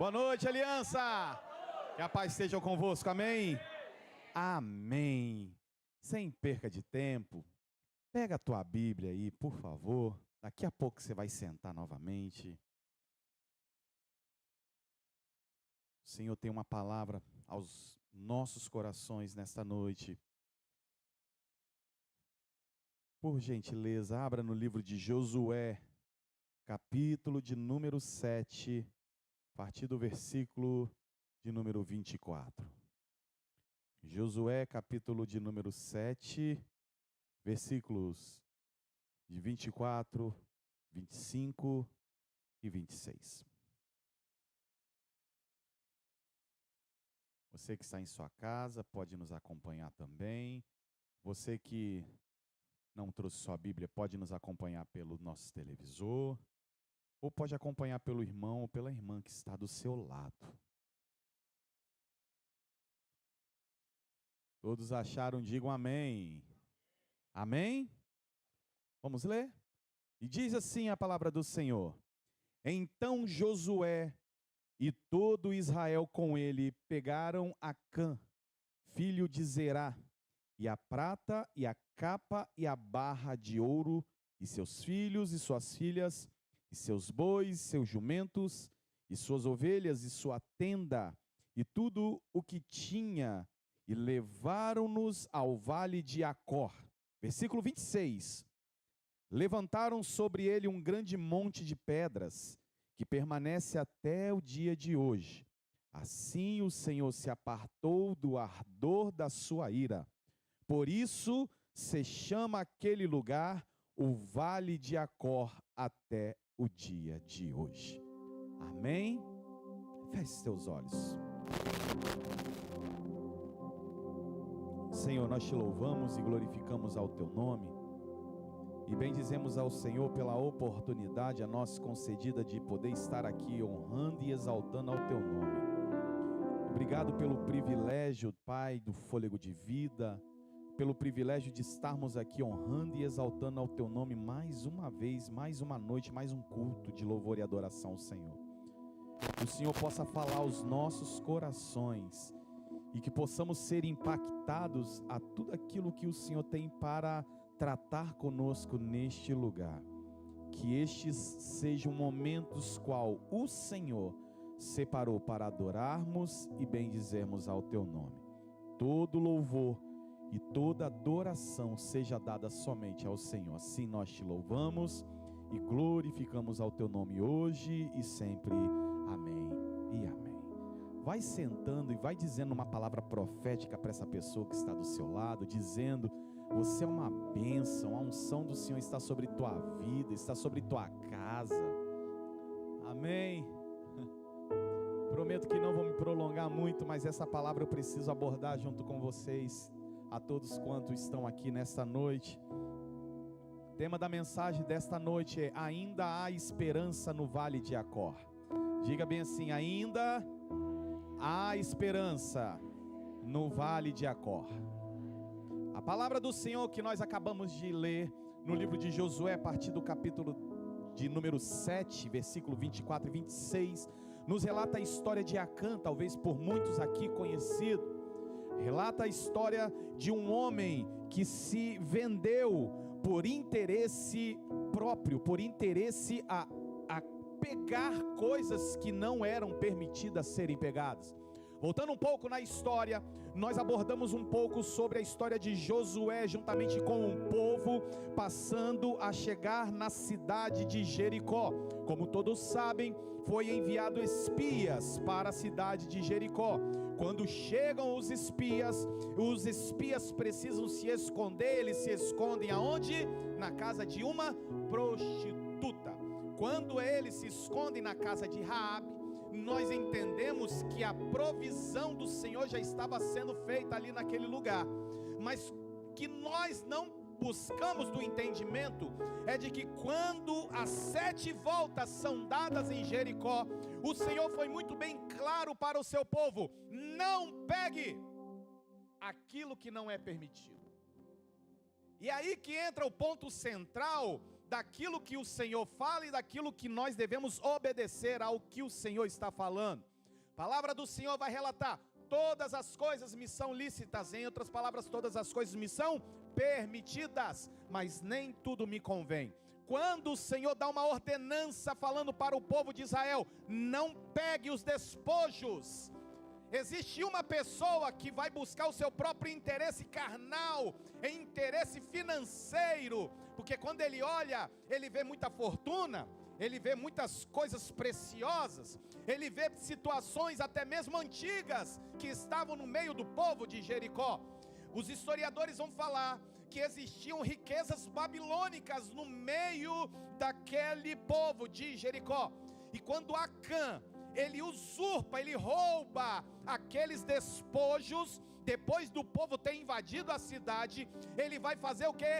Boa noite, aliança! Que a paz esteja convosco, amém? Amém. Sem perca de tempo, pega a tua Bíblia aí, por favor. Daqui a pouco você vai sentar novamente. O Senhor tem uma palavra aos nossos corações nesta noite. Por gentileza, abra no livro de Josué, capítulo de número 7, a partir do versículo de número 24. Josué, capítulo de número 7, versículos de 24, 25 e 26. Você que está em sua casa pode nos acompanhar também. Você que não trouxe sua Bíblia pode nos acompanhar pelo nosso televisor, ou pode acompanhar pelo irmão ou pela irmã que está do seu lado. Todos acharam, digam amém. Amém? Vamos ler? E diz assim a palavra do Senhor: Então Josué e todo Israel com ele pegaram Acã, filho de Zerá, e a prata, e a capa, e a barra de ouro, e seus filhos, e suas filhas, e seus bois, seus jumentos, e suas ovelhas, e sua tenda, e tudo o que tinha, e levaram-nos ao vale de Acor. Versículo 26. Levantaram sobre ele um grande monte de pedras, que permanece até o dia de hoje. Assim o Senhor se apartou do ardor da sua ira. Por isso se chama aquele lugar o Vale de Acor até o dia de hoje. Amém? Feche seus olhos. Senhor, nós te louvamos e glorificamos ao teu nome. E bendizemos ao Senhor pela oportunidade a nós concedida de poder estar aqui honrando e exaltando ao teu nome. Obrigado pelo privilégio, Pai, do fôlego de vida, pelo privilégio de estarmos aqui honrando e exaltando ao teu nome mais uma vez, mais uma noite, mais um culto de louvor e adoração ao Senhor. Que o Senhor possa falar aos nossos corações e que possamos ser impactados a tudo aquilo que o Senhor tem para tratar conosco neste lugar. Que estes sejam momentos qual o Senhor separou para adorarmos e bendizermos ao teu nome. Todo louvor e toda adoração seja dada somente ao Senhor. Assim nós te louvamos e glorificamos ao teu nome hoje e sempre. Amém e amém. Vai sentando e vai dizendo uma palavra profética para essa pessoa que está do seu lado, dizendo: você é uma bênção, a unção do Senhor está sobre tua vida, está sobre tua casa. Amém. Prometo que não vou me prolongar muito, mas essa palavra eu preciso abordar junto com vocês, a todos quantos estão aqui nesta noite. O tema da mensagem desta noite é: ainda há esperança no Vale de Acor. Diga bem assim: ainda há esperança no Vale de Acor. A palavra do Senhor que nós acabamos de ler no livro de Josué, a partir do capítulo de número 7, versículo 24 e 26, nos relata a história de Acã, talvez por muitos aqui conhecido. Relata a história de um homem que se vendeu por interesse próprio, por interesse a pegar coisas que não eram permitidas serem pegadas. Voltando um pouco na história, nós abordamos um pouco sobre a história de Josué, juntamente com o povo, passando a chegar na cidade de Jericó. Como todos sabem, foi enviado espias para a cidade de Jericó. Quando chegam os espias precisam se esconder. Eles se escondem aonde? Na casa de uma prostituta. Quando eles se escondem na casa de Raabe, nós entendemos que a provisão do Senhor já estava sendo feita ali naquele lugar, mas que nós não buscamos do entendimento é de que quando as 7 voltas são dadas em Jericó, o Senhor foi muito bem claro para o seu povo: não pegue aquilo que não é permitido. E aí que entra o ponto central daquilo que o Senhor fala e daquilo que nós devemos obedecer ao que o Senhor está falando. palavra do Senhor vai relatar: todas as coisas me são lícitas, em outras palavras, todas as coisas me são permitidas, mas nem tudo me convém. Quando o Senhor dá uma ordenança falando para o povo de Israel: não pegue os despojos, existe uma pessoa que vai buscar o seu próprio interesse carnal, interesse financeiro, porque quando ele olha, ele vê muita fortuna, ele vê muitas coisas preciosas, ele vê situações até mesmo antigas, que estavam no meio do povo de Jericó. Os historiadores vão falar que existiam riquezas babilônicas no meio daquele povo de Jericó. E quando Acã, ele usurpa, ele rouba aqueles despojos, depois do povo ter invadido a cidade, ele vai fazer o quê?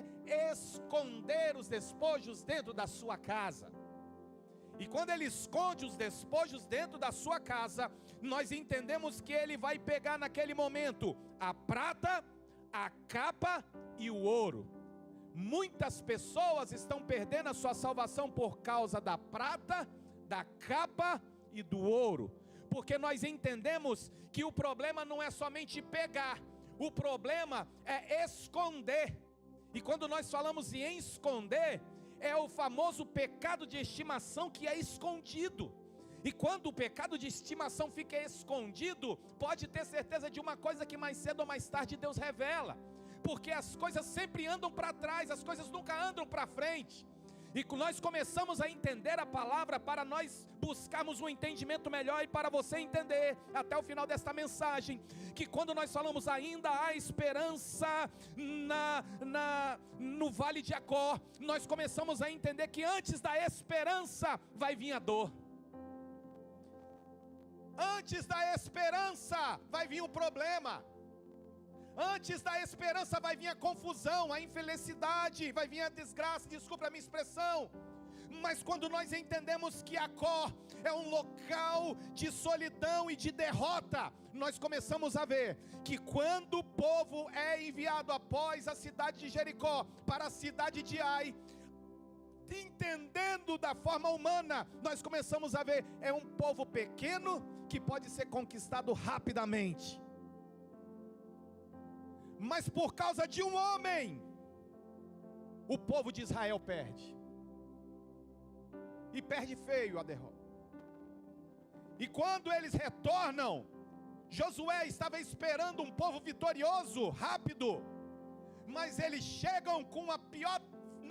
Esconder os despojos dentro da sua casa. E quando ele esconde os despojos dentro da sua casa, nós entendemos que ele vai pegar naquele momento a prata, a capa e o ouro. Muitas pessoas estão perdendo a sua salvação por causa da prata, da capa e do ouro, porque nós entendemos que o problema não é somente pegar, o problema é esconder. E quando nós falamos em esconder, é o famoso pecado de estimação que é escondido. E quando o pecado de estimação fica escondido, pode ter certeza de uma coisa, que mais cedo ou mais tarde Deus revela, porque as coisas sempre andam para trás, as coisas nunca andam para frente. E nós começamos a entender a palavra para nós buscarmos um entendimento melhor, e para você entender até o final desta mensagem, que quando nós falamos ainda há esperança no vale de Acor, nós começamos a entender que antes da esperança vai vir a dor. Antes da esperança vai vir o problema. Antes da esperança vai vir a confusão, a infelicidade, vai vir a desgraça, desculpa a minha expressão. Mas quando nós entendemos que Acor é um local de solidão e de derrota, nós começamos a ver que quando o povo é enviado após a cidade de Jericó para a cidade de Ai, entendendo da forma humana, nós começamos a ver, é um povo pequeno que pode ser conquistado rapidamente. Mas por causa de um homem, o povo de Israel perde. E perde feio a derrota. E quando eles retornam, Josué estava esperando um povo vitorioso, rápido. Mas eles chegam com a pior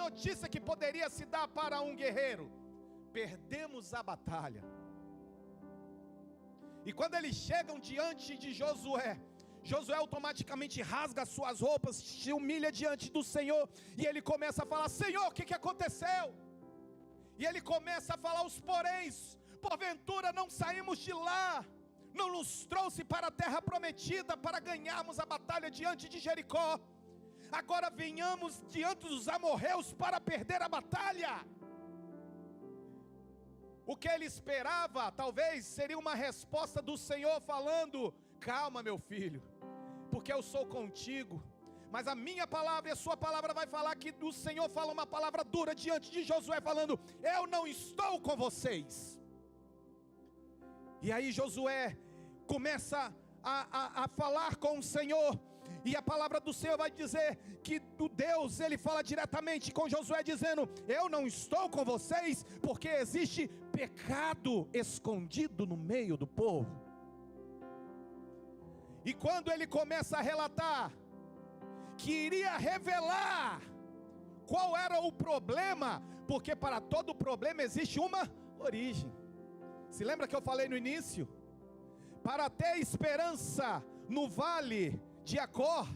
notícia que poderia se dar para um guerreiro: perdemos a batalha. E quando eles chegam diante de Josué, Josué automaticamente rasga as suas roupas, se humilha diante do Senhor, e ele começa a falar: Senhor, o que aconteceu? E ele começa a falar os poréns: porventura não saímos de lá, não nos trouxe para a terra prometida para ganharmos a batalha diante de Jericó, agora venhamos diante dos amorreus para perder a batalha. O que ele esperava talvez seria uma resposta do Senhor falando: calma, meu filho, porque eu sou contigo. Mas a minha palavra e a sua palavra vai falar que o Senhor fala uma palavra dura diante de Josué, falando: eu não estou com vocês. E aí Josué começa a falar com o Senhor, e a palavra do Senhor vai dizer que o Deus, ele fala diretamente com Josué dizendo: eu não estou com vocês, porque existe pecado escondido no meio do povo. E quando ele começa a relatar que iria revelar qual era o problema, porque para todo problema existe uma origem. Se lembra que eu falei no início? Para ter esperança no vale de Acor,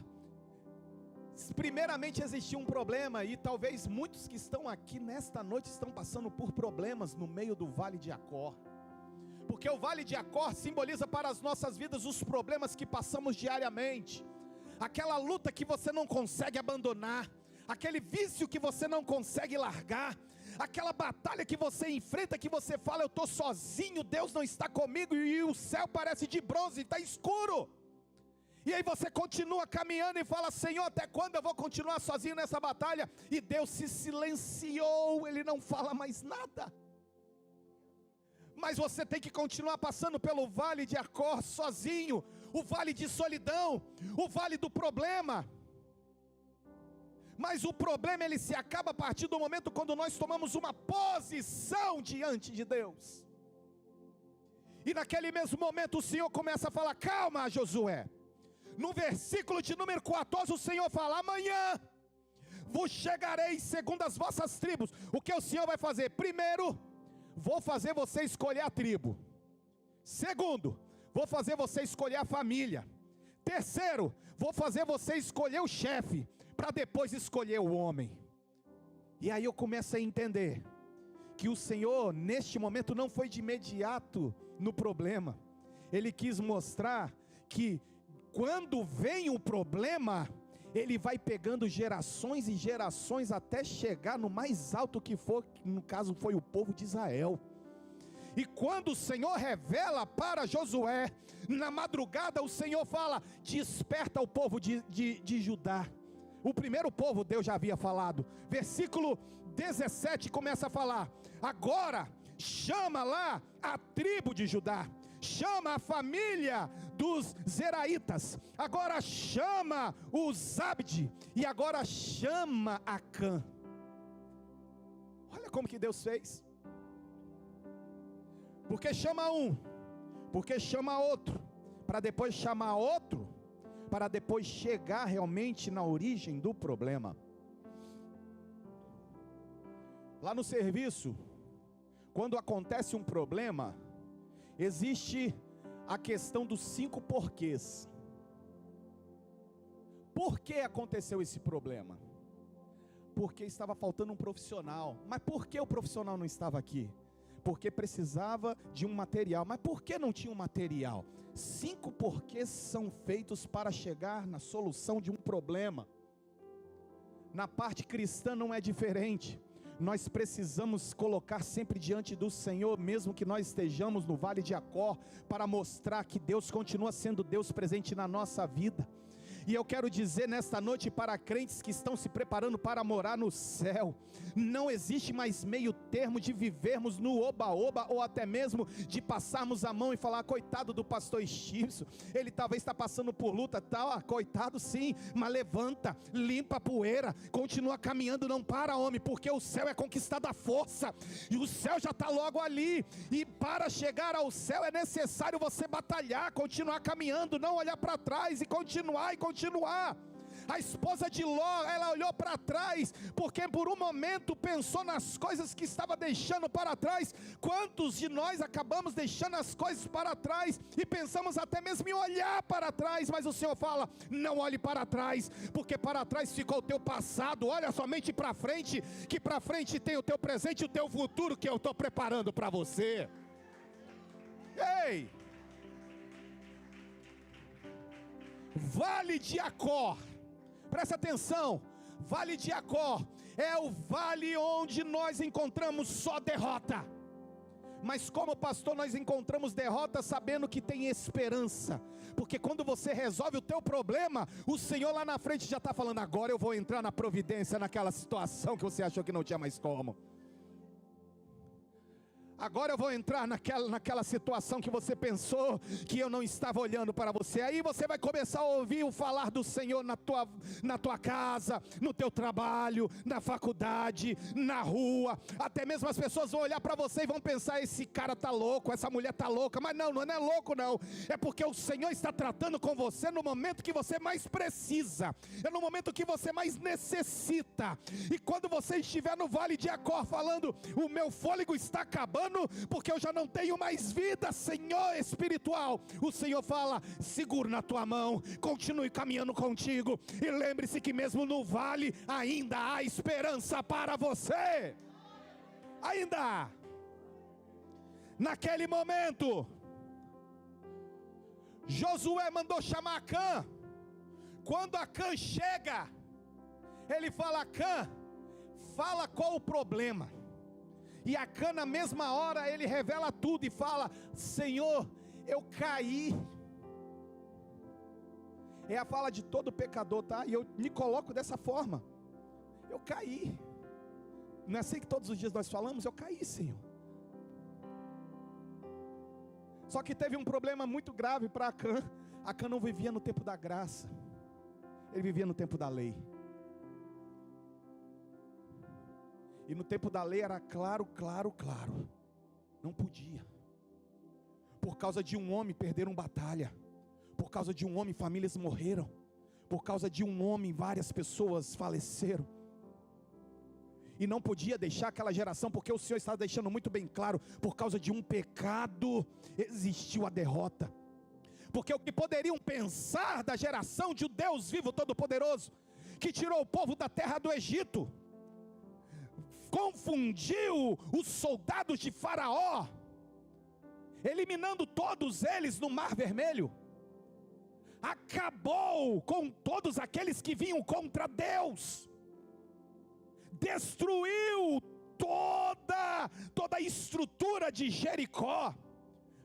primeiramente existia um problema, e talvez muitos que estão aqui nesta noite estão passando por problemas no meio do vale de Acor. Porque o vale de Acor simboliza para as nossas vidas os problemas que passamos diariamente, aquela luta que você não consegue abandonar, aquele vício que você não consegue largar, aquela batalha que você enfrenta, que você fala: eu estou sozinho, Deus não está comigo, e o céu parece de bronze, está escuro. E aí você continua caminhando e fala: Senhor, até quando eu vou continuar sozinho nessa batalha? E Deus se silenciou, Ele não fala mais nada. mas você tem que continuar passando pelo vale de Acor sozinho, o vale de solidão, o vale do problema. Mas o problema ele se acaba a partir do momento quando nós tomamos uma posição diante de Deus. E naquele mesmo momento o Senhor começa a falar: calma, Josué. No versículo de número 14 o Senhor fala: amanhã vos chegarei segundo as vossas tribos. O que o Senhor vai fazer? Primeiro, vou fazer você escolher a tribo. Segundo, vou fazer você escolher a família. Terceiro, vou fazer você escolher o chefe, para depois escolher o homem. E aí eu começo a entender que o Senhor neste momento não foi de imediato no problema. Ele quis mostrar que quando vem o problema, ele vai pegando gerações e gerações até chegar no mais alto que for, que no caso foi o povo de Israel. E quando o Senhor revela para Josué, na madrugada o Senhor fala: desperta o povo de Judá. O primeiro povo Deus já havia falado. Versículo 17 começa a falar: agora chama lá a tribo de Judá, chama a família dos Zeraitas, agora chama o Zabde, e agora chama Acã. Olha como que Deus fez. Porque chama um, porque chama outro, para depois chamar outro, para depois chegar realmente na origem do problema. Lá no serviço, quando acontece um problema, existe a questão dos 5 porquês. Por que aconteceu esse problema? Porque estava faltando um profissional. Mas por que o profissional não estava aqui? Porque precisava de um material. Mas por que não tinha um material? 5 porquês são feitos para chegar na solução de um problema. Na parte cristã não é diferente. Nós precisamos colocar sempre diante do Senhor, mesmo que nós estejamos no vale de Acor, para mostrar que Deus continua sendo Deus presente na nossa vida. E eu quero dizer nesta noite para crentes que estão se preparando para morar no céu: não existe mais meio termo de vivermos no oba-oba, ou até mesmo de passarmos a mão e falar: coitado do pastor Estício, ele talvez está passando por luta tal, coitado sim, mas levanta, limpa a poeira, continua caminhando, não para, homem, porque o céu é conquistado à força, e o céu já está logo ali, e para chegar ao céu é necessário você batalhar, continuar caminhando, não olhar para trás e continuar. A esposa de Ló, ela olhou para trás, porque por um momento pensou nas coisas que estava deixando para trás. Quantos de nós acabamos deixando as coisas para trás, e pensamos até mesmo em olhar para trás, mas o Senhor fala: não olhe para trás, porque para trás ficou o teu passado, olha somente para frente, que para frente tem o teu presente e o teu futuro, que eu estou preparando para você. Ei! Vale de Acor, presta atenção, vale de Acor é o vale onde nós encontramos só derrota. Mas como pastor, nós encontramos derrota sabendo que tem esperança, porque quando você resolve o teu problema, o Senhor lá na frente já está falando: agora eu vou entrar na providência, naquela situação que você achou que não tinha mais como. Agora eu vou entrar naquela situação que você pensou que eu não estava olhando para você. Aí você vai começar a ouvir o falar do Senhor na tua casa, no teu trabalho, na faculdade, na rua. Até mesmo as pessoas vão olhar para você e vão pensar: esse cara está louco, essa mulher está louca. Mas não é louco não, é porque o Senhor está tratando com você no momento que você mais precisa, é no momento que você mais necessita. E quando você estiver no vale de Acor falando: o meu fôlego está acabando, porque eu já não tenho mais vida, Senhor, espiritual, o Senhor fala: segura na tua mão, continue caminhando contigo, e lembre-se que mesmo no vale ainda há esperança para você. Ainda há. Naquele momento Josué mandou chamar Acã. Quando Acã chega, ele fala: Acã, fala qual o problema. E Acã, na mesma hora, ele revela tudo e fala: Senhor, eu caí. É a fala de todo pecador, tá? E eu me coloco dessa forma: eu caí. Não é assim que todos os dias nós falamos? Eu caí, Senhor. Só que teve um problema muito grave para Acã. Acã não vivia no tempo da graça, ele vivia no tempo da lei. E no tempo da lei era claro, não podia. Por causa de um homem perderam batalha, por causa de um homem famílias morreram, por causa de um homem várias pessoas faleceram. E não podia deixar aquela geração, porque o Senhor estava deixando muito bem claro, por causa de um pecado existiu a derrota. Porque o que poderiam pensar da geração de um Deus vivo todo-poderoso, que tirou o povo da terra do Egito, confundiu os soldados de Faraó, eliminando todos eles no Mar Vermelho, acabou com todos aqueles que vinham contra Deus, destruiu toda a estrutura de Jericó,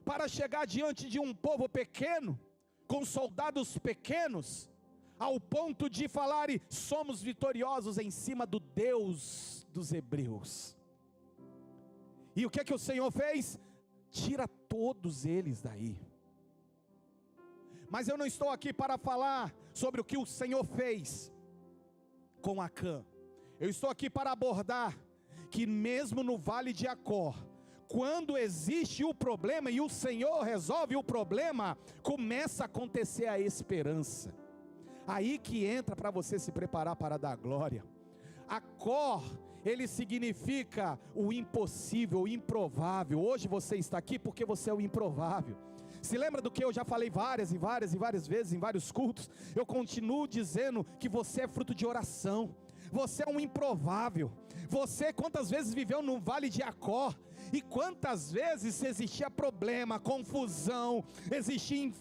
para chegar diante de um povo pequeno, com soldados pequenos, ao ponto de falarem: somos vitoriosos em cima do Deus dos hebreus. E o que é que o Senhor fez? Tira todos eles daí. Mas eu não estou aqui para falar sobre o que o Senhor fez com Acã. Eu estou aqui para abordar que mesmo no vale de Acor, quando existe o problema e o Senhor resolve o problema, começa a acontecer a esperança. Aí que entra para você se preparar para dar glória. Acor, ele significa o impossível, o improvável. Hoje você está aqui porque você é o improvável. Se lembra do que eu já falei várias vezes em vários cultos? Eu continuo dizendo que você é fruto de oração. Você é um improvável. Você quantas vezes viveu no vale de Acor? E quantas vezes existia problema, confusão, existia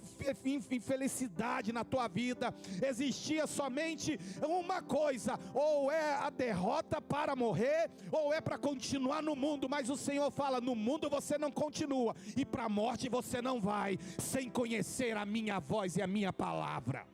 infelicidade na tua vida, existia somente uma coisa: ou é a derrota para morrer, ou é para continuar no mundo. Mas o Senhor fala: no mundo você não continua, e para a morte você não vai, sem conhecer a minha voz e a minha palavra.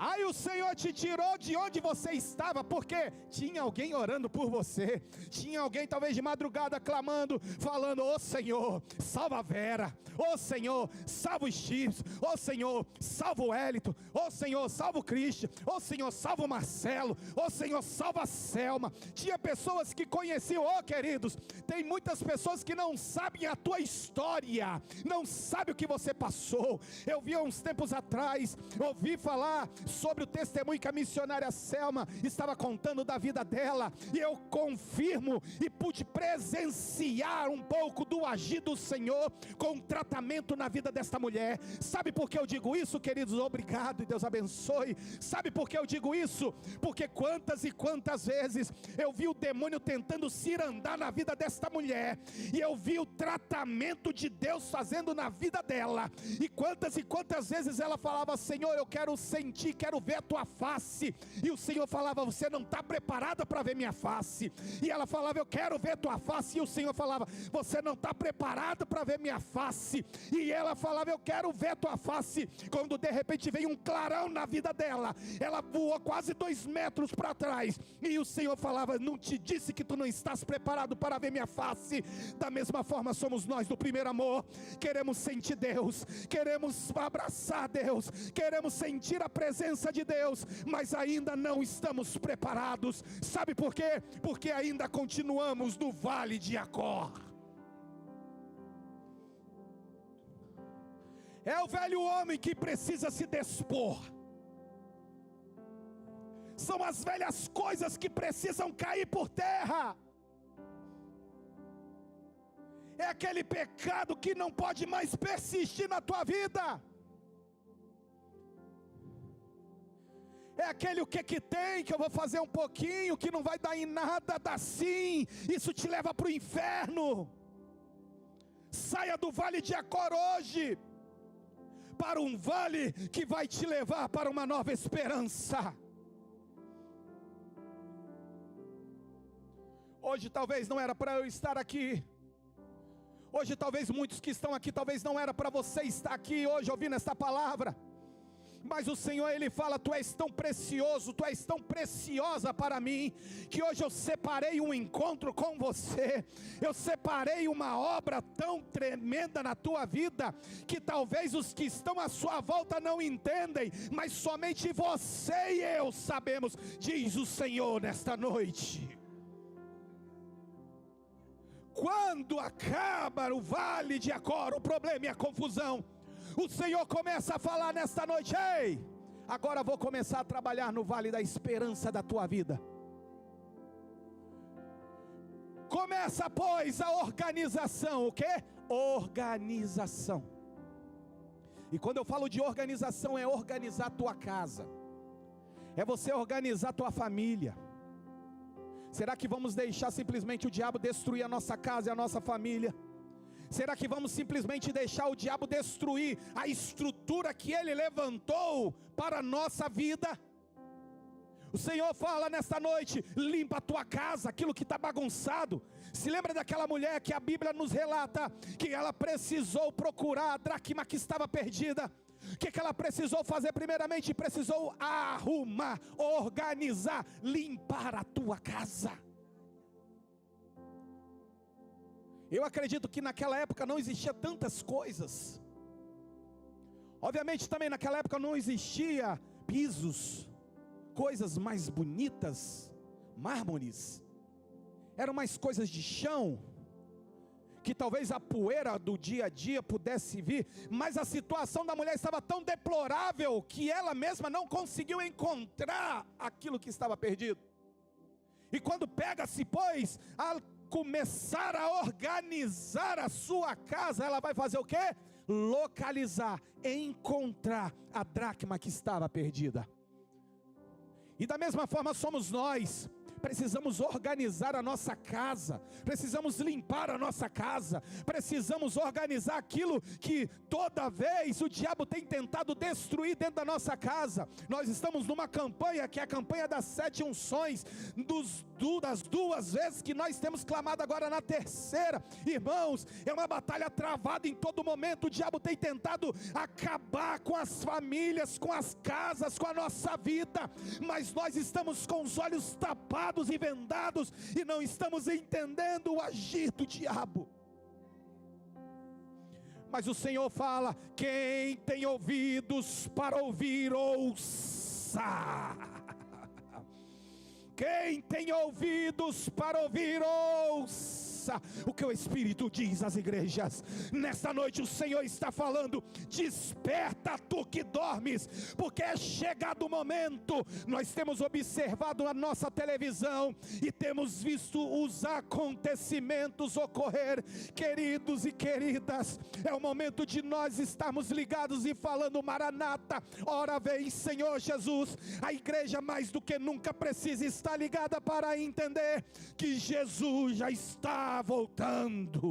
Aí o Senhor te tirou de onde você estava, porque tinha alguém orando por você, tinha alguém talvez de madrugada clamando, falando: ô Senhor, salva a Vera, ô Senhor, salva o Chips, ô Senhor, salva o Hélito, ô Senhor, salva o Cristian, ô Senhor, salva o Marcelo, ô Senhor, salva a Selma. Tinha pessoas que conheciam, queridos, tem muitas pessoas que não sabem a tua história, não sabem o que você passou. Eu vi há uns tempos atrás, ouvi falar sobre o testemunho que a missionária Selma estava contando da vida dela, e eu confirmo e pude presenciar um pouco do agir do Senhor com tratamento na vida desta mulher. Sabe por que eu digo isso, queridos? Obrigado e Deus abençoe. Sabe por que eu digo isso? Porque quantas e quantas vezes eu vi o demônio tentando cirandar na vida desta mulher, e eu vi o tratamento de Deus fazendo na vida dela, e quantas vezes ela falava: Senhor, eu quero sentir, quero ver a tua face. E o Senhor falava: você não está preparada para ver minha face. E ela falava: eu quero ver a tua face. E o Senhor falava: você não está preparada para ver minha face. E ela falava: eu quero ver a tua face. Quando de repente veio um clarão na vida dela, ela voou quase 2 metros para trás, e o Senhor falava: não te disse que tu não estás preparado para ver minha face? Da mesma forma somos nós do primeiro amor. Queremos sentir Deus, queremos abraçar Deus, queremos sentir a presença de Deus, mas ainda não estamos preparados. Sabe por quê? Porque ainda continuamos no vale de Acor. É o velho homem que precisa se despor. São as velhas coisas que precisam cair por terra. É aquele pecado que não pode mais persistir na tua vida. É aquele: o que tem, que eu vou fazer um pouquinho, que não vai dar em nada, dá sim, isso te leva para o inferno. Saia do vale de Acor hoje, para um vale que vai te levar para uma nova esperança. Hoje talvez não era para eu estar aqui. Hoje talvez muitos que estão aqui, talvez não era para você estar aqui hoje ouvindo esta palavra. Mas o Senhor, Ele fala: tu és tão precioso, tu és tão preciosa para mim, que hoje eu separei um encontro com você, eu separei uma obra tão tremenda na tua vida, que talvez os que estão à sua volta não entendem, mas somente você e eu sabemos, diz o Senhor nesta noite. Quando acaba o vale de Acor, o problema e a confusão, o Senhor começa a falar nesta noite: ei, agora vou começar a trabalhar no vale da esperança da tua vida. Começa, pois, a organização. O quê? Organização. E quando eu falo de organização, é organizar a tua casa, é você organizar a tua família. Será que vamos deixar simplesmente o diabo destruir a nossa casa e a nossa família? Será que vamos simplesmente deixar o diabo destruir a estrutura que ele levantou para a nossa vida? O Senhor fala nesta noite: limpa a tua casa, aquilo que está bagunçado. Se lembra daquela mulher que a Bíblia nos relata, que ela precisou procurar a dracma que estava perdida? O que ela precisou fazer? Primeiramente, precisou arrumar, organizar, limpar a tua casa. Eu acredito que naquela época não existia tantas coisas. Obviamente também naquela época não existia pisos, coisas mais bonitas, mármores. Eram mais coisas de chão, que talvez a poeira do dia a dia pudesse vir. Mas a situação da mulher estava tão deplorável, que ela mesma não conseguiu encontrar aquilo que estava perdido. E quando pega-se, pois, a começar a organizar a sua casa, ela vai fazer o quê? Localizar, encontrar a dracma que estava perdida. E da mesma forma somos nós. Precisamos organizar a nossa casa, precisamos limpar a nossa casa, precisamos organizar aquilo que toda vez o diabo tem tentado destruir dentro da nossa casa. Nós estamos numa campanha, que é a campanha das 7 unções, das 2 vezes que nós temos clamado, agora na terceira. Irmãos, é uma batalha travada em todo momento. O diabo tem tentado acabar com as famílias, com as casas, com a nossa vida, mas nós estamos com os olhos tapados e vendados, e não estamos entendendo o agir do diabo. Mas o Senhor fala: quem tem ouvidos para ouvir, ouça. Quem tem ouvidos para ouvir, ouça o que o Espírito diz às igrejas. Nesta noite o Senhor está falando: desperta tu que dormes, porque é chegado o momento. Nós temos observado a nossa televisão e temos visto os acontecimentos ocorrer. Queridos e queridas, é o momento de nós estarmos ligados e falando: Maranata, ora vem Senhor Jesus. A igreja mais do que nunca precisa estar ligada para entender que Jesus já está voltando.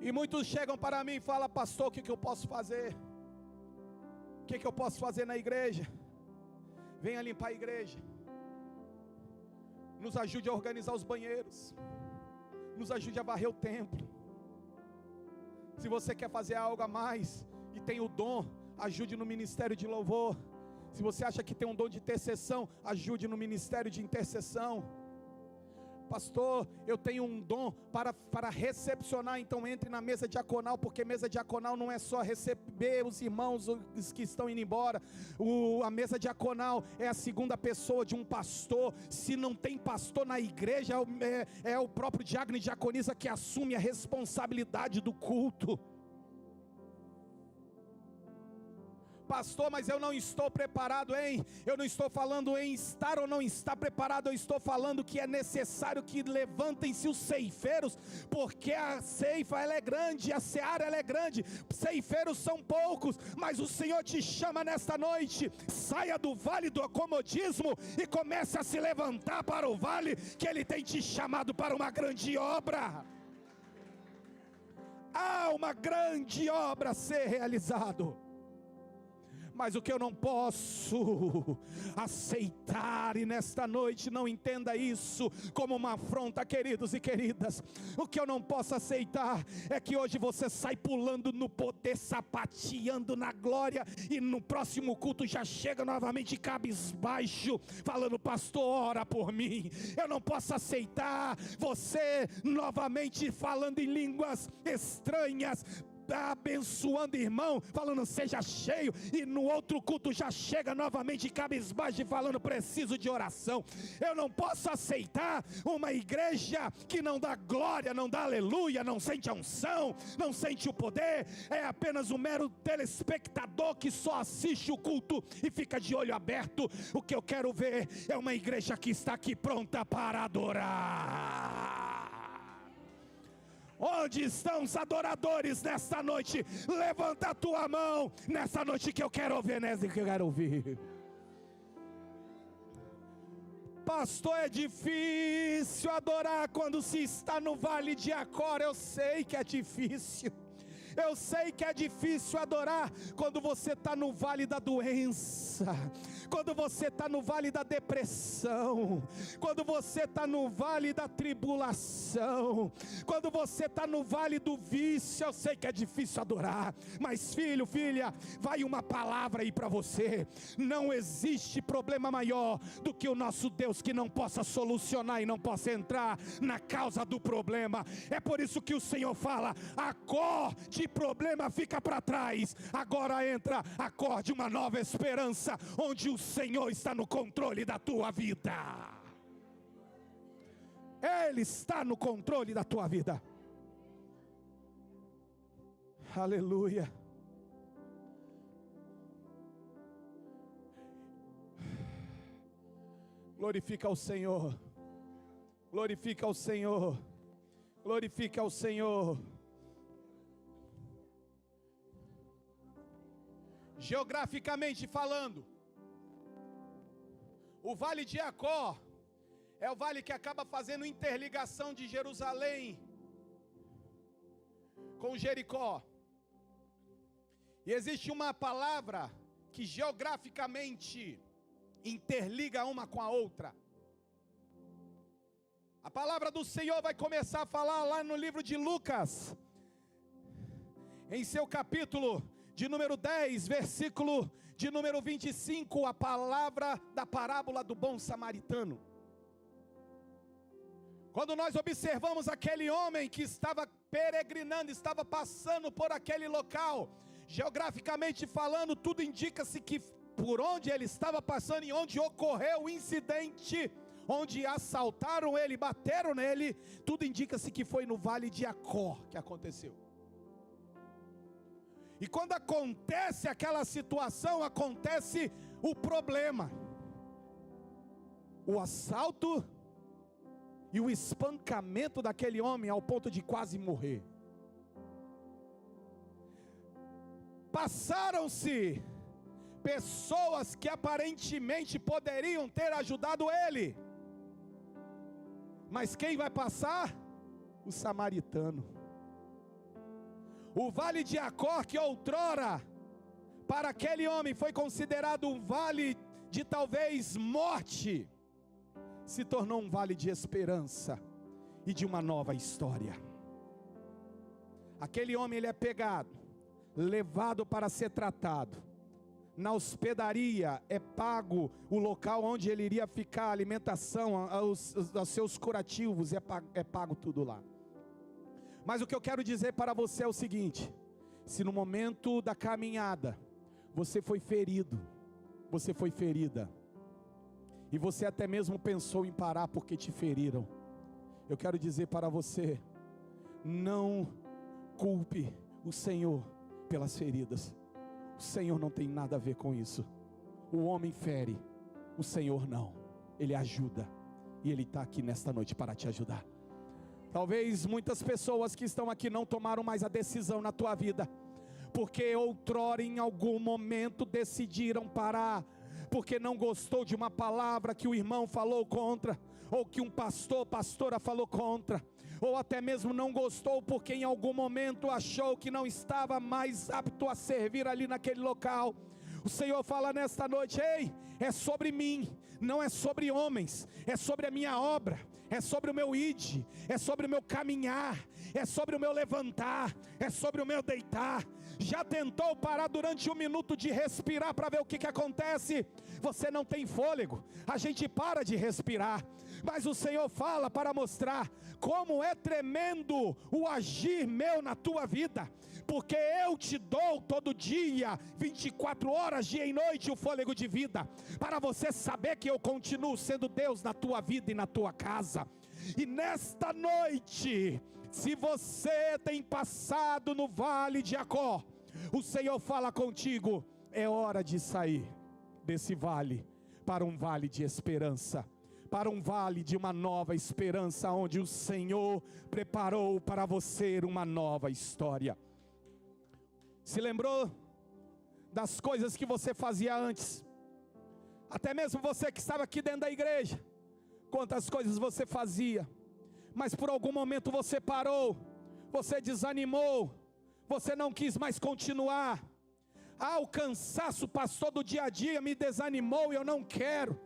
E muitos chegam para mim e falam: pastor, o que eu posso fazer? O que eu posso fazer na igreja? Venha limpar a igreja, nos ajude a organizar os banheiros, nos ajude a varrer o templo. Se você quer fazer algo a mais e tem o dom, ajude no ministério de louvor. Se você acha que tem um dom de intercessão, ajude no ministério de intercessão. Pastor, eu tenho um dom para recepcionar, então entre na mesa diaconal, porque mesa diaconal não é só receber os irmãos os que estão indo embora. A mesa diaconal é a segunda pessoa de um pastor. Se não tem pastor na igreja, é o próprio diácono e diaconisa que assume a responsabilidade do culto. Pastor, mas eu não estou preparado, hein? Eu não estou falando em estar ou não estar preparado. Eu estou falando que é necessário que levantem-se os ceifeiros, porque a ceifa ela é grande, a seara ela é grande, ceifeiros são poucos, mas o Senhor te chama nesta noite. Saia do vale do acomodismo e comece a se levantar para o vale, que Ele tem te chamado para uma grande obra. Há uma grande obra a ser realizada. Mas o que eu não posso aceitar, e nesta noite não entenda isso como uma afronta, queridos e queridas, o que eu não posso aceitar é que hoje você sai pulando no poder, sapateando na glória, e no próximo culto já chega novamente cabisbaixo, falando: pastor, ora por mim. Eu não posso aceitar você novamente falando em línguas estranhas, abençoando irmão, falando seja cheio, e no outro culto já chega novamente cabisbaixo e falando preciso de oração. Eu não posso aceitar uma igreja que não dá glória, não dá aleluia, não sente a unção, não sente o poder, é apenas um mero telespectador que só assiste o culto e fica de olho aberto. O que eu quero ver é uma igreja que está aqui pronta para adorar. Onde estão os adoradores nesta noite? Levanta a tua mão nessa noite que eu quero ouvir, nessa que eu quero ouvir. Pastor, é difícil adorar quando se está no vale de Acor. Eu sei que é difícil. Eu sei que é difícil adorar quando você está no vale da doença, quando você está no vale da depressão, quando você está no vale da tribulação, quando você está no vale do vício. Eu sei que é difícil adorar, mas filho, filha, vai uma palavra aí para você: não existe problema maior do que o nosso Deus que não possa solucionar e não possa entrar na causa do problema. É por isso que o Senhor fala: acorde, problema fica para trás, agora entra, acorde uma nova esperança, onde o Senhor está no controle da tua vida. Ele está no controle da tua vida. Aleluia. Glorifica ao Senhor, glorifica ao Senhor, glorifica ao Senhor. Geograficamente falando, o vale de Acor é o vale que acaba fazendo interligação de Jerusalém com Jericó. E existe uma palavra que geograficamente interliga uma com a outra. A palavra do Senhor vai começar a falar lá no livro de Lucas, em seu capítulo de número 10, versículo de número 25, a palavra da parábola do bom samaritano. Quando nós observamos aquele homem que estava peregrinando, estava passando por aquele local, geograficamente falando, tudo indica-se que por onde ele estava passando e onde ocorreu o incidente, onde assaltaram ele, bateram nele, tudo indica-se que foi no vale de Acor que aconteceu. E quando acontece aquela situação, acontece o problema, o assalto e o espancamento daquele homem ao ponto de quase morrer. Passaram-se pessoas que aparentemente poderiam ter ajudado ele, mas quem vai passar? O samaritano. O vale de Acor, que outrora para aquele homem foi considerado um vale de talvez morte, se tornou um vale de esperança e de uma nova história. Aquele homem, ele é pegado, levado para ser tratado. Na hospedaria é pago o local onde ele iria ficar, a alimentação, os seus curativos, é pago tudo lá. Mas o que eu quero dizer para você é o seguinte: se no momento da caminhada você foi ferido, você foi ferida, e você até mesmo pensou em parar porque te feriram, eu quero dizer para você: não culpe o Senhor pelas feridas. O Senhor não tem nada a ver com isso. O homem fere, o Senhor não. Ele ajuda, e Ele está aqui nesta noite para te ajudar. Talvez muitas pessoas que estão aqui não tomaram mais a decisão na tua vida, porque outrora em algum momento decidiram parar, porque não gostou de uma palavra que o irmão falou contra, ou que um pastor, pastora falou contra, ou até mesmo não gostou porque em algum momento achou que não estava mais apto a servir ali naquele local, O Senhor fala nesta noite: ei, é sobre mim, não é sobre homens, é sobre a minha obra, é sobre o meu ide, é sobre o meu caminhar, é sobre o meu levantar, é sobre o meu deitar. Já tentou parar durante um minuto de respirar para ver o que acontece? Você não tem fôlego, a gente para de respirar. Mas o Senhor fala para mostrar como é tremendo o agir meu na tua vida, porque eu te dou todo dia, 24 horas, dia e noite, o fôlego de vida, para você saber que eu continuo sendo Deus na tua vida e na tua casa. E nesta noite, se você tem passado no vale de Jacó, o Senhor fala contigo: é hora de sair desse vale para um vale de esperança, para um vale de uma nova esperança, onde o Senhor preparou para você uma nova história. Se lembrou das coisas que você fazia antes? Até mesmo você que estava aqui dentro da igreja, quantas coisas você fazia, mas por algum momento você parou, você desanimou, você não quis mais continuar. O cansaço, pastor, do dia a dia me desanimou e eu não quero.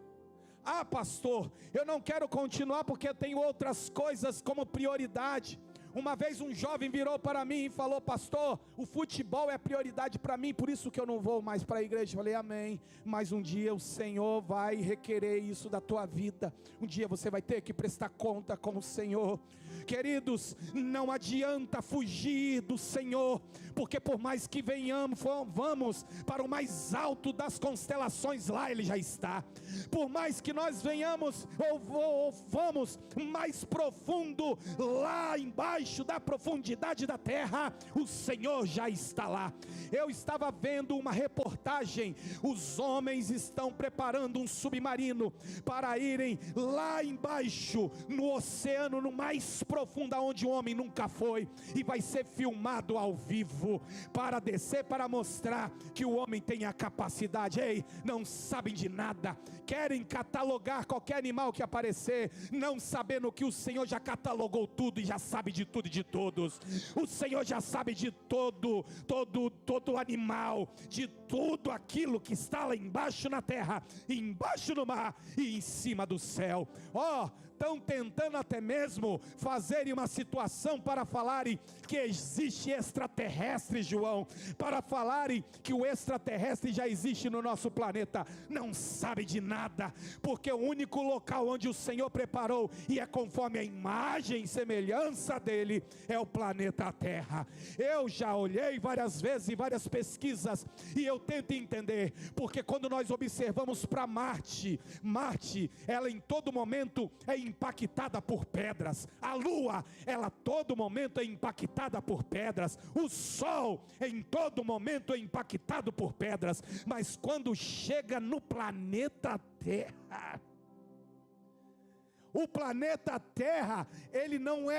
Pastor, eu não quero continuar porque eu tenho outras coisas como prioridade. Uma vez um jovem virou para mim e falou: pastor, o futebol é prioridade para mim, por isso que eu não vou mais para a igreja. Eu falei: amém, mas um dia o Senhor vai requerer isso da tua vida. Um dia você vai ter que prestar conta com o Senhor. Queridos, não adianta fugir do Senhor, porque por mais que venhamos, vamos para o mais alto das constelações, lá Ele já está. Por mais que nós venhamos ou vamos mais profundo, lá embaixo da profundidade da terra, o Senhor já está lá. Eu estava vendo uma reportagem: os homens estão preparando um submarino para irem lá embaixo no oceano, no mais profundo, onde o homem nunca foi, e vai ser filmado ao vivo para descer, para mostrar que o homem tem a capacidade. Ei, não sabem de nada, querem catalogar qualquer animal que aparecer, não sabendo que o Senhor já catalogou tudo e já sabe de tudo e de todos. O Senhor já sabe de todo animal, de tudo aquilo que está lá embaixo na terra, embaixo no mar e em cima do céu. Estão tentando até mesmo fazerem uma situação para falarem que existe extraterrestre, João, para falarem que o extraterrestre já existe no nosso planeta. Não sabe de nada, porque o único local onde o Senhor preparou, e é conforme a imagem e semelhança dele, é o planeta Terra. Eu já olhei várias vezes em várias pesquisas, e eu tento entender, porque quando nós observamos para Marte, ela em todo momento é impactada por pedras. A Lua, ela a todo momento é impactada por pedras. O Sol em todo momento é impactado por pedras. Mas quando chega no planeta Terra, o planeta Terra, ele não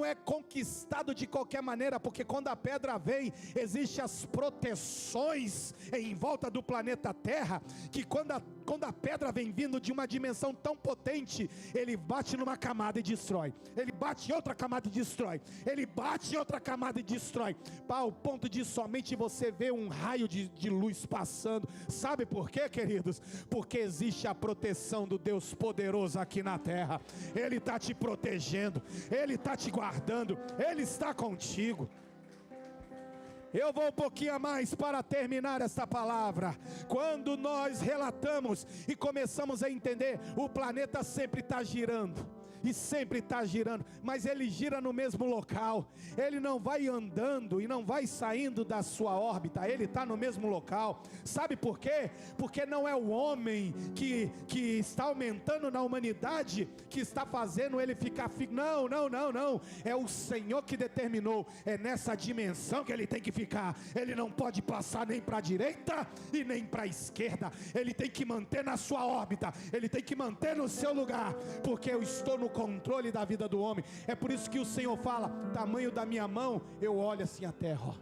é conquistado de qualquer maneira, porque quando a pedra vem, existem as proteções em volta do planeta Terra, que quando a pedra vem vindo de uma dimensão tão potente, ele bate numa camada e destrói, ele bate em outra camada e destrói, ele bate em outra camada e destrói, ao ponto de somente você ver um raio de luz passando. Sabe por quê, queridos? Porque existe a proteção do Deus poderoso aqui na terra. Ele está te protegendo, Ele está te guardando, Ele está contigo. Eu vou um pouquinho a mais para terminar esta palavra. Quando nós relatamos e começamos a entender, o planeta sempre está girando, e sempre está girando, mas ele gira no mesmo local. Ele não vai andando e não vai saindo da sua órbita, ele está no mesmo local. Sabe por quê? Porque não é o homem que está aumentando na humanidade, que está fazendo ele ficar não, é o Senhor que determinou. É nessa dimensão que ele tem que ficar. Ele não pode passar nem para a direita e nem para a esquerda. Ele tem que manter na sua órbita, ele tem que manter no seu lugar, porque eu estou no controle da vida do homem. É por isso que o Senhor fala: tamanho da minha mão, eu olho assim a terra,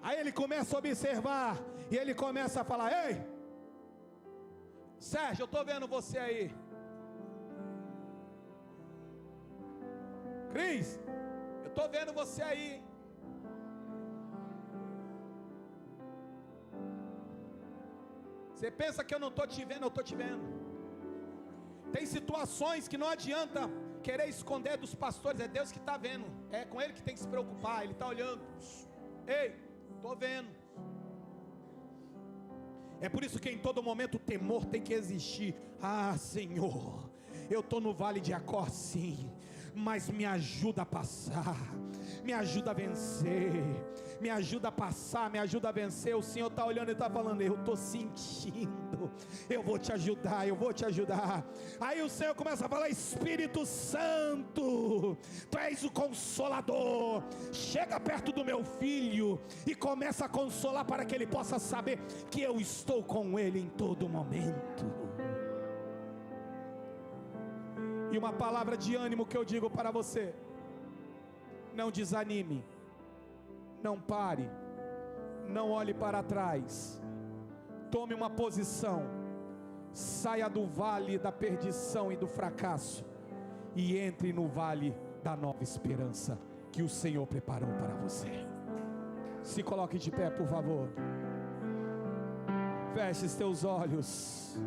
Aí ele começa a observar, e ele começa a falar: ei, Sérgio, eu estou vendo você aí. Cris, eu estou vendo você aí. Você pensa que eu não estou te vendo? Eu estou te vendo. Tem situações que não adianta querer esconder dos pastores. É Deus que está vendo. É com Ele que tem que se preocupar. Ele está olhando. Ei, estou vendo. É por isso que em todo momento o temor tem que existir. Ah, Senhor, eu estou no vale de Jacó, sim, mas me ajuda a passar, me ajuda a vencer, me ajuda a passar, me ajuda a vencer. O Senhor está olhando e está falando: eu estou sentindo, eu vou te ajudar, eu vou te ajudar. Aí o Senhor começa a falar: Espírito Santo, Tu és o Consolador, chega perto do meu filho e começa a consolar, para que ele possa saber que eu estou com ele em todo momento. E uma palavra de ânimo que eu digo para você: não desanime, não pare, não olhe para trás, tome uma posição, saia do vale da perdição e do fracasso e entre no vale da nova esperança que o Senhor preparou para você. Se coloque de pé, por favor. Feche os teus olhos.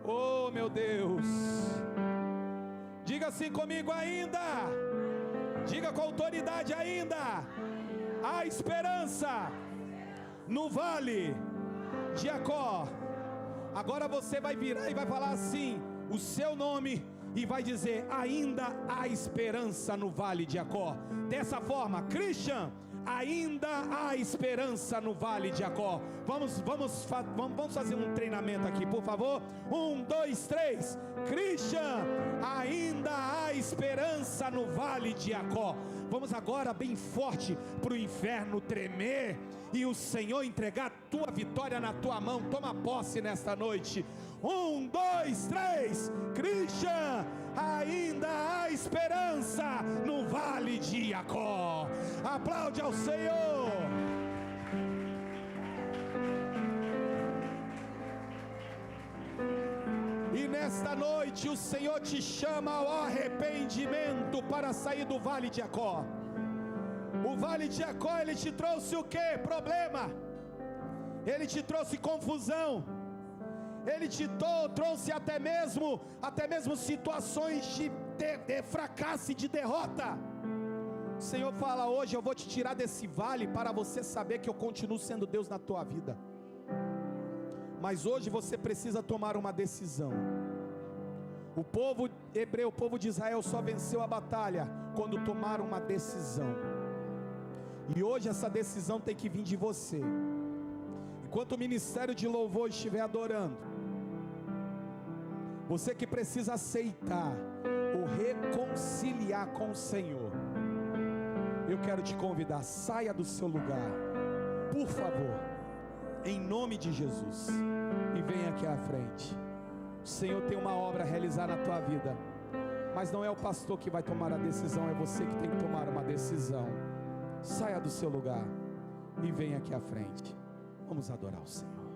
Oh, meu Deus. Diga assim comigo: ainda. Diga com autoridade: ainda há esperança no vale de Jacó. Agora você vai virar e vai falar assim o seu nome e vai dizer: ainda há esperança no vale de Jacó. Dessa forma: Christian, ainda há esperança no vale de Jacó. Vamos fazer um treinamento aqui, por favor. 1, 2, 3. Christian, ainda há esperança no vale de Jacó. Vamos agora bem forte para o inferno tremer e o Senhor entregar a tua vitória na tua mão. Toma posse nesta noite. 1, 2, 3. Christian, ainda há esperança no vale de Jacó. Aplaude ao Senhor. E nesta noite o Senhor te chama ao arrependimento para sair do vale de Jacó. O vale de Jacó, ele te trouxe o que? Problema. Ele te trouxe confusão. Ele te trouxe até mesmo situações de fracasso e de derrota. O Senhor fala: hoje eu vou te tirar desse vale para você saber que eu continuo sendo Deus na tua vida. Mas hoje você precisa tomar uma decisão. O povo hebreu, o povo de Israel só venceu a batalha quando tomaram uma decisão. E hoje essa decisão tem que vir de você. Enquanto o ministério de louvor estiver adorando, você que precisa aceitar ou reconciliar com o Senhor, eu quero te convidar: saia do seu lugar, por favor, em nome de Jesus, e venha aqui à frente. O Senhor tem uma obra a realizar na tua vida, mas não é o pastor que vai tomar a decisão, é você que tem que tomar uma decisão. Saia do seu lugar e venha aqui à frente. Vamos adorar o Senhor.